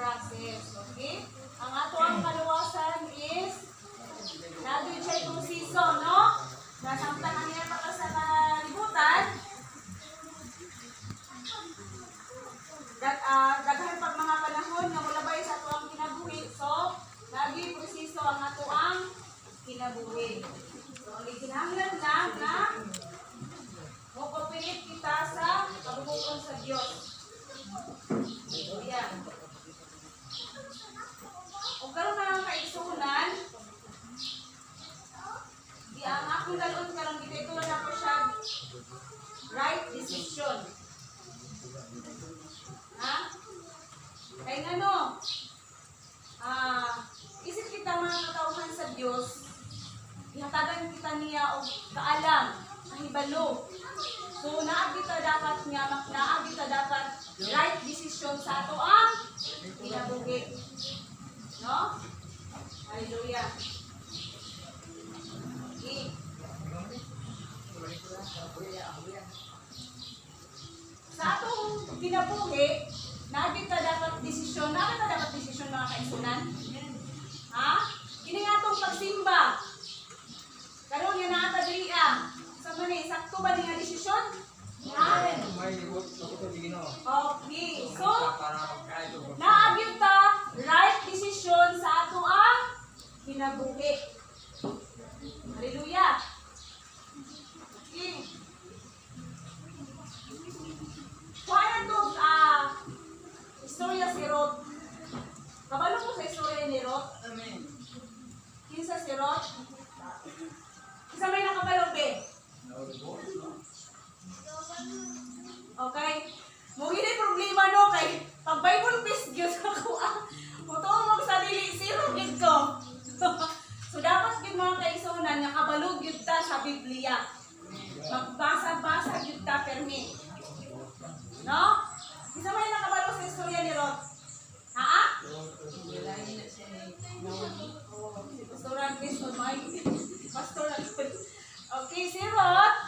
process. Okay? Ang ato ang kaluwasan is naging siya itong season, no? Nasamtangan niya pa sa kalibutan. Daghan pag mga panahon nga mulabay sa ato ang kinabuhi. So, naging proseso ang ato ang kinabuhi. So, ang ikinahanglan lang na mapapilit kita sa pagbubukan sa Diyos. So, yan. Kung karoon na ang kaigsunan, di ang akong dalon karoon, di ito lang ako siya right decision. Ha? Kaya nga no, isip kita mga katauhan sa Diyos, ihatagan kita niya o kaalam, ang ibalo. So, naagita dapat niya, naagita dapat right decision sa ato ang kinabuhi. No? Hallelujah. Okay. Sa atong kinabuhi, naagita dapat desisyon. Naagita dapat desisyon mga kaisunan? Ha? Kini nga itong pagsimba. Karoon yan na ata diriya. Sa mani, sakto ba nga desisyon? Yan. Okay. So, naagit ta right decision sa ato ang kinabuhi. Hallelujah. Okay. Kaya itong istorya si Ruth. Kabalo mo sa istorya ni Ruth? Amen. Kinsa si Ruth? Isa may nakabalo, be? Okay. Mugili problema no kay pag Bible quiz gyud ako mutuo mo sa dili zero gid ko. So dapat gid mga kaigsunan nga kabalo gyud ta sa Biblia. Magbasa-basa gyud ta permi. No? Isa may nakabalo sa istorya ni Ruth? Ha? Pastoral quiz on my pastoral quiz. Okay, si Ruth.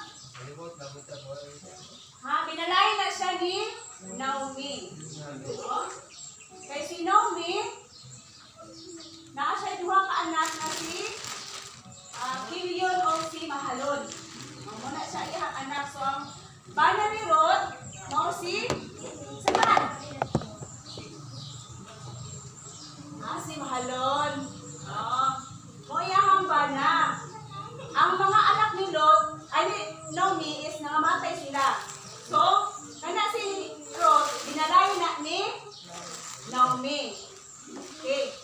Ha, binalay na siya ni Naomi. Kay si Naomi, naa siya duha ka anak na si Kilion o si Mahalon. Muna siya iyang anak. So, ang bana ni Ruth, no, si Saman. Si Mahalon. Mo iyang bana. Ang mga anak ni Lot, Naomi is nangamatay sila. So, kana si Ruth, binalay na ni Naomi. Okay.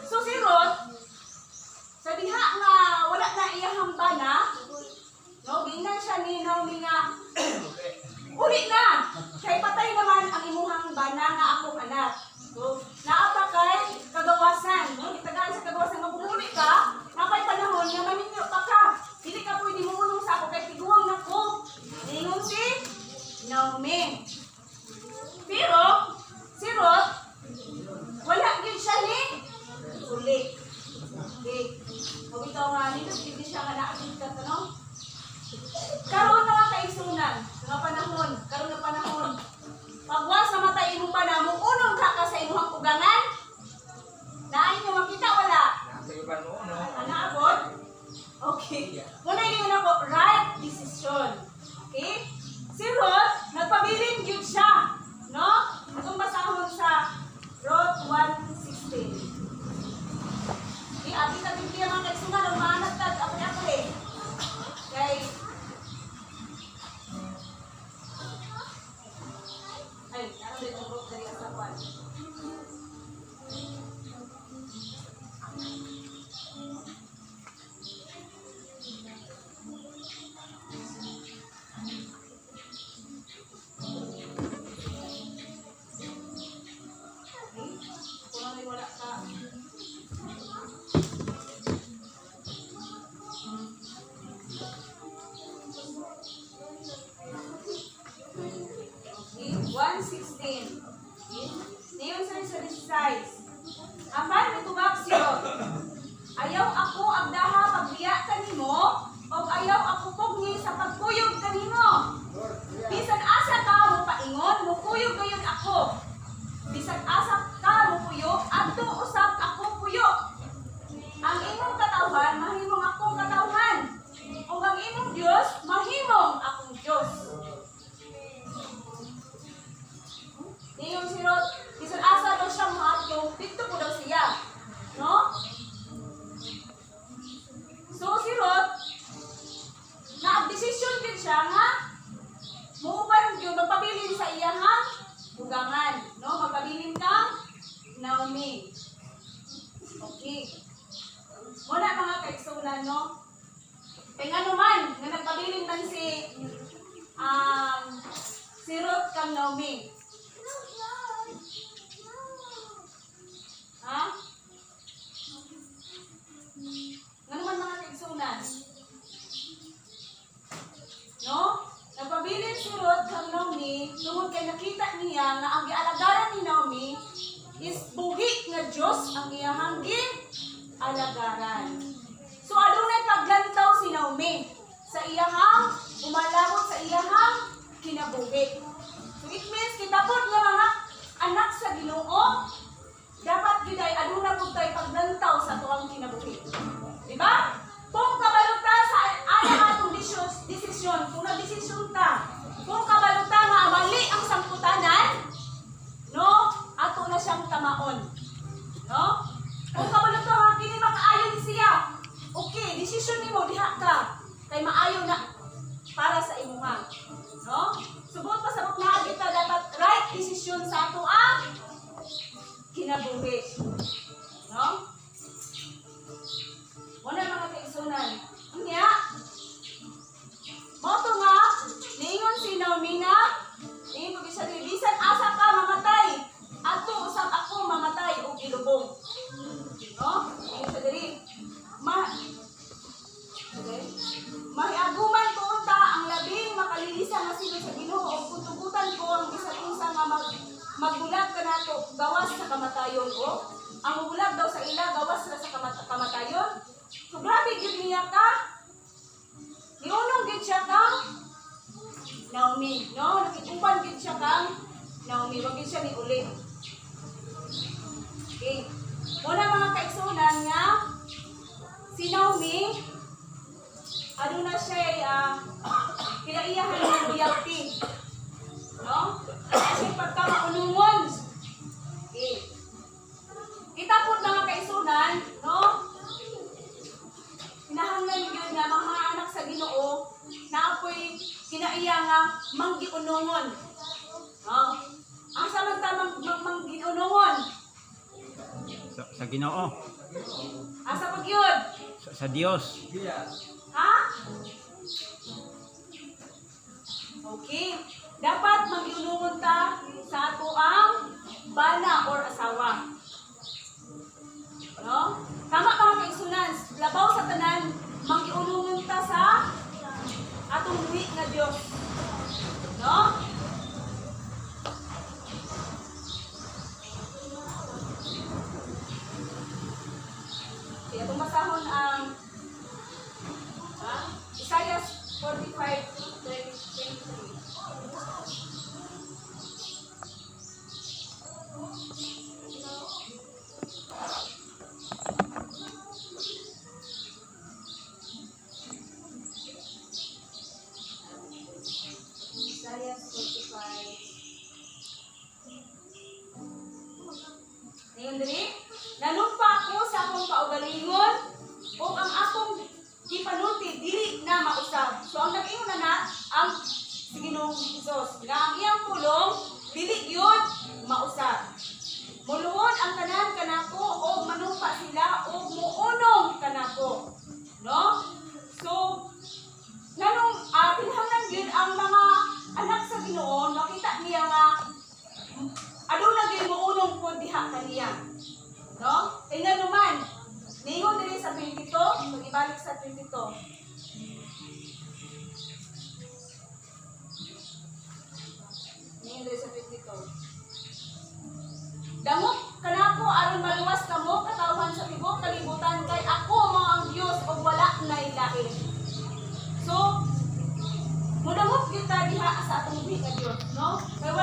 So si Ruth, sa diha nga wala na iyang bana, no, ginan siya ni Naomi nga, uli na! Kay patay naman ang imuhang bana nga akong anak. So, naapa kay kagawasan. No? Itagaan sa kagawasan, magpupuli ka, napay panahon nga maninyo pa ka. Hindi ka pwede mumulong sa ako kay tiguang na ko. Ingon si Naomi. Pero, si Ruth, wala din siya ni uli. Okay. Kung ikaw nga, hindi siya nga naagin ka, no? Karoon na nga kaisunan, nga panahon, karoon na panahon. Pagwas na matay imong bana, unong ka sa imong ugangan? Naayon nyo makita, wala? Anaabot? Okay. Muna yung ako, right decision. Okay? Si Ruth, nagpabilin yun siya. No? Itong basahon sa Ruth 1:16. Okay, abis na Biblia mga kaisunan, ang mga nagtag, ako eh. Okay. Ay, naroon din ang Ruth dari asapan. kang Naomi? Ha? Ano man mga kaigsunan? No? Nagpabilin si Ruth kang Naomi tungod kay nakita niya nga ang gialagaran ni Naomi is buhi nga Diyos ang iyahang alagaran. So adunay paglantaw si Naomi sa iyahang umalabot sa iyahang kinabuhi. So it means kitapod nga mga anak sa Ginoo, dapat giday aduna pud tay paglantaw sa tuang kinabuhi. Di ba? Kung kabaluta sa ana atong desisyon, kung nagdesisyon ta, kung kabaluta nga mali ang sangputanan, no? Ato na siyang tamaon. No? Kung kabaluta nga kini makaayo ni siya, okay, desisyon nimo diha ka kay maayo na para sa imuha. No? Subot pa sabot na kita dapat right desisyon sa ato ang kinabuhi. No? Muna mga kaigsunan. Unya, mo to nga, niingon si Naomi nga, niingon siya diri, bisan asa ka mamatay, ato usab ako mamatay og ilubong. No? Niingon siya diri. Mahiaguman ko unta ang labing makalilisa nga sino sa Ginoo o kutugutan ko ang isa't isa nga magbulag kanato gawas sa kamatayon o ang bulag daw sa ila gawas sa kamatayon. So grabe gyud niya ka. Niunong gyud siya kang Naomi, no? Nakitupan gyud siya kang Naomi, wag gyud siya ni uli. Okay. Muna mga kaigsunan nga si Naomi aduna siya kinaiyahan ng biyakti. No? Kasi pagkamaunungon. Okay. Kita po mga kaigsunan, no? Hinahanglan yun nga mga anak sa Ginoo na ako'y kinaiya nga manggiunungon. No? Ang samantamang manggiunungon. Sa Ginoo. Asa pag yun? Sa Dios. Ha? Okay. Dapat manggiunungon ta sa ato ang bana or asawa. No? Tama ka mga kaigsunan. Labaw sa tanan, manggiunungon ta sa atong buhi nga Dios. No? Kaya tumasahon ang Isaiah 45:23. Isaiah 45. Ngayon diri, nanumpa ako sa akong kaugalingon o ang akong gipanulti dili na mausab. So ang nag-ingon na ang Ginoong Hesus nga ang iyang pulong dili gyud mausab. Muluhod ang tanan kanako o manumpa sila o muunong kanako. No? So nanong kinahanglan gyud ang mga anak sa Ginoo nakita niya nga aduna gyud muunong pud diha kaniya. No? Tingnan naman. Ningon diri sa 22, magibalik sa 22. Ningon diri sa 22. Damok kanako aron maluwas kamo katawhan sa tibok kalibutan kay ako mao ang Dios ug wala nay lain. So, mudamot kita diha sa atong buhi nga Dios, no? Kay